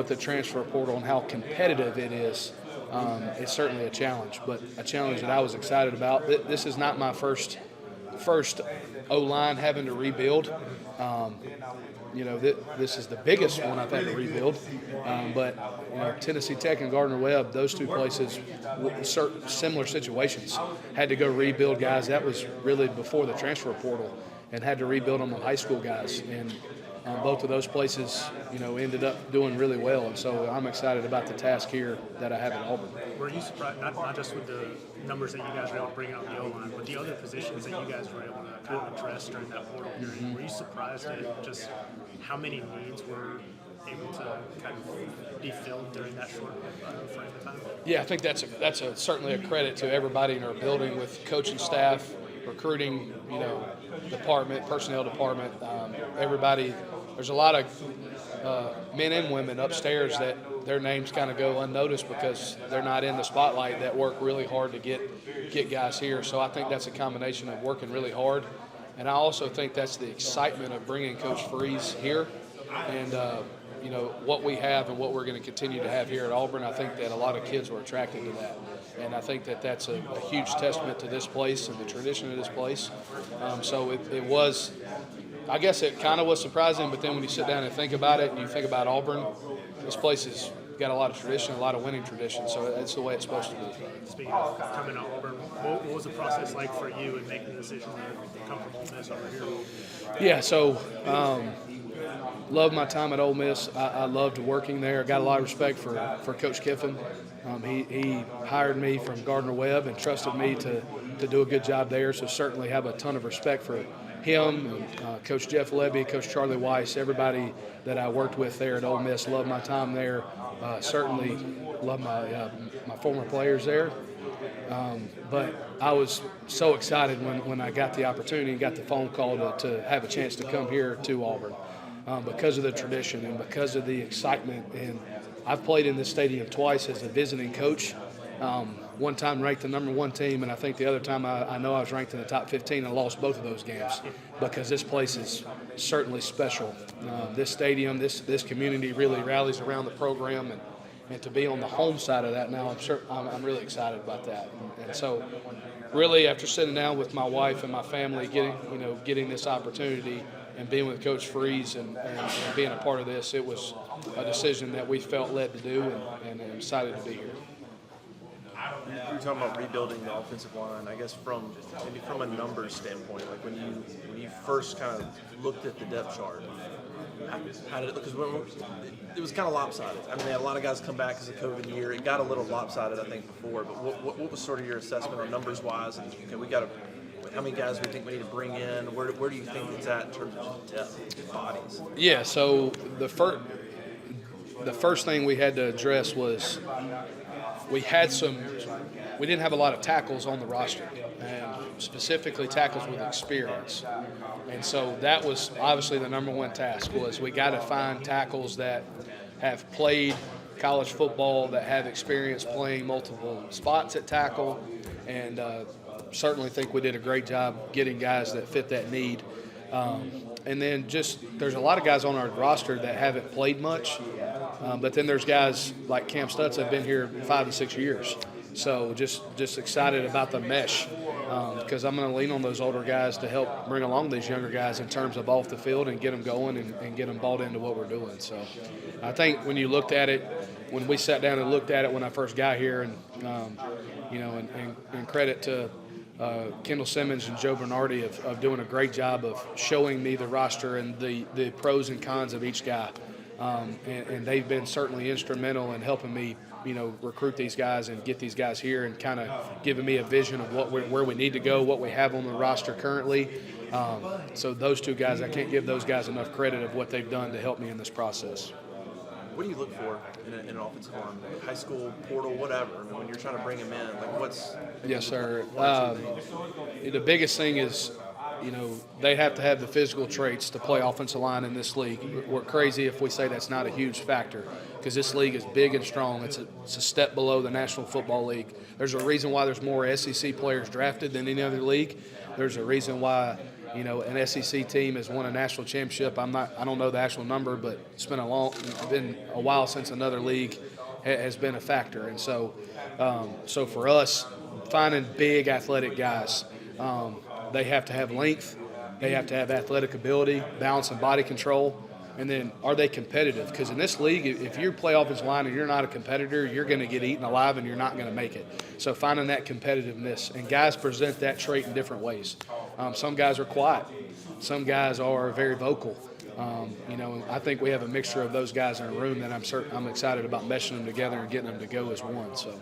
with the transfer portal and how competitive it is, it's certainly a challenge, but a challenge that I was excited about. This is not my first O-line having to rebuild. This is the biggest one I've had to rebuild. But Tennessee Tech and Gardner-Webb, those two places, similar situations, had to go rebuild guys. That was really before the transfer portal, and had to rebuild them on high school guys. And both of those places, ended up doing really well. And so I'm excited about the task here that I have at Auburn. Were you surprised, not just with the numbers that you guys were able to bring out the O-line, but the other positions that you guys were able to kind of address during that portal period? Were you surprised at just how many needs were able to kind of be filled during that short frame of time? Yeah, I think that's certainly a credit to everybody in our building, with coaching staff, recruiting, department, personnel department, everybody. There's a lot of men and women upstairs that their names kind of go unnoticed because they're not in the spotlight, that work really hard to get guys here. So I think that's a combination of working really hard, and I also think that's the excitement of bringing Coach Freeze here, and what we have and what we're going to continue to have here at Auburn. I think that a lot of kids were attracted to that, and I think that that's a huge testament to this place and the tradition of this place. So it was, I guess it kind of was surprising, but then when you sit down and think about it and you think about Auburn, this place has got a lot of tradition, a lot of winning tradition, so that's the way it's supposed to be. Speaking of coming to Auburn, what was the process like for you in making the decision to come from Ole Miss over here? Yeah, so loved my time at Ole Miss. I loved working there. I got a lot of respect for Coach Kiffin. He hired me from Gardner-Webb and trusted me to do a good job there, so certainly have a ton of respect for him, and Coach Jeff Levy, Coach Charlie Weiss, everybody that I worked with there at Ole Miss. Loved my time there. Certainly loved my former players there. But I was so excited when I got the opportunity and got the phone call to have a chance to come here to Auburn, because of the tradition and because of the excitement. And I've played in this stadium twice as a visiting coach. One time ranked the number one team, and I think the other time I know I was ranked in the top 15 and lost both of those games, because this place is certainly special. This stadium, this community really rallies around the program, and to be on the home side of that now, I'm really excited about that. And so really, after sitting down with my wife and my family, getting this opportunity and being with Coach Freeze and being a part of this, it was a decision that we felt led to do, and excited to be here. You were talking about rebuilding the offensive line. I guess from a numbers standpoint, like when you first kind of looked at the depth chart, how did it look? Because it was kind of lopsided. I mean, they had a lot of guys come back as a COVID year. It got a little lopsided, I think, before. But what was sort of your assessment on numbers-wise? And how many guys we think we need to bring in? Where do you think it's at in terms of depth, bodies? Yeah. So the first thing we had to address was we didn't have a lot of tackles on the roster, and specifically tackles with experience. And so that was obviously the number one task, was we got to find tackles that have played college football, that have experience playing multiple spots at tackle, and certainly think we did a great job getting guys that fit that need. And then there's a lot of guys on our roster that haven't played much, but then there's guys like Cam Stutz that have been here 5 to 6 years. So just excited about the mesh, because I'm going to lean on those older guys to help bring along these younger guys in terms of off the field and get them going and get them bought into what we're doing. So I think when you looked at it, when we sat down and looked at it when I first got here, and credit to Kendall Simmons and Joe Bernardi of doing a great job of showing me the roster and the pros and cons of each guy. And they've been certainly instrumental in helping me, recruit these guys and get these guys here, and kind of giving me a vision of where we need to go, what we have on the roster currently. So those two guys, I can't give those guys enough credit of what they've done to help me in this process. What do you look for in an offensive line? High school, portal, whatever. I mean, when you're trying to bring them in, like what's... Yes, sir. The biggest thing is, they have to have the physical traits to play offensive line in this league. We're crazy if we say that's not a huge factor, because this league is big and strong. It's a step below the National Football League. There's a reason why there's more SEC players drafted than any other league. There's a reason why You know, an SEC team has won a national championship. I don't know the actual number, but it's been a while since another league has been a factor. And so, so for us, finding big athletic guys, they have to have length, they have to have athletic ability, balance and body control. And then, are they competitive? Because in this league, if you play offensive line and you're not a competitor, you're going to get eaten alive and you're not going to make it. So finding that competitiveness, and guys present that trait in different ways. Some guys are quiet. Some guys are very vocal. You know, I think we have a mixture of those guys in a room that I'm excited about meshing them together and getting them to go as one. So.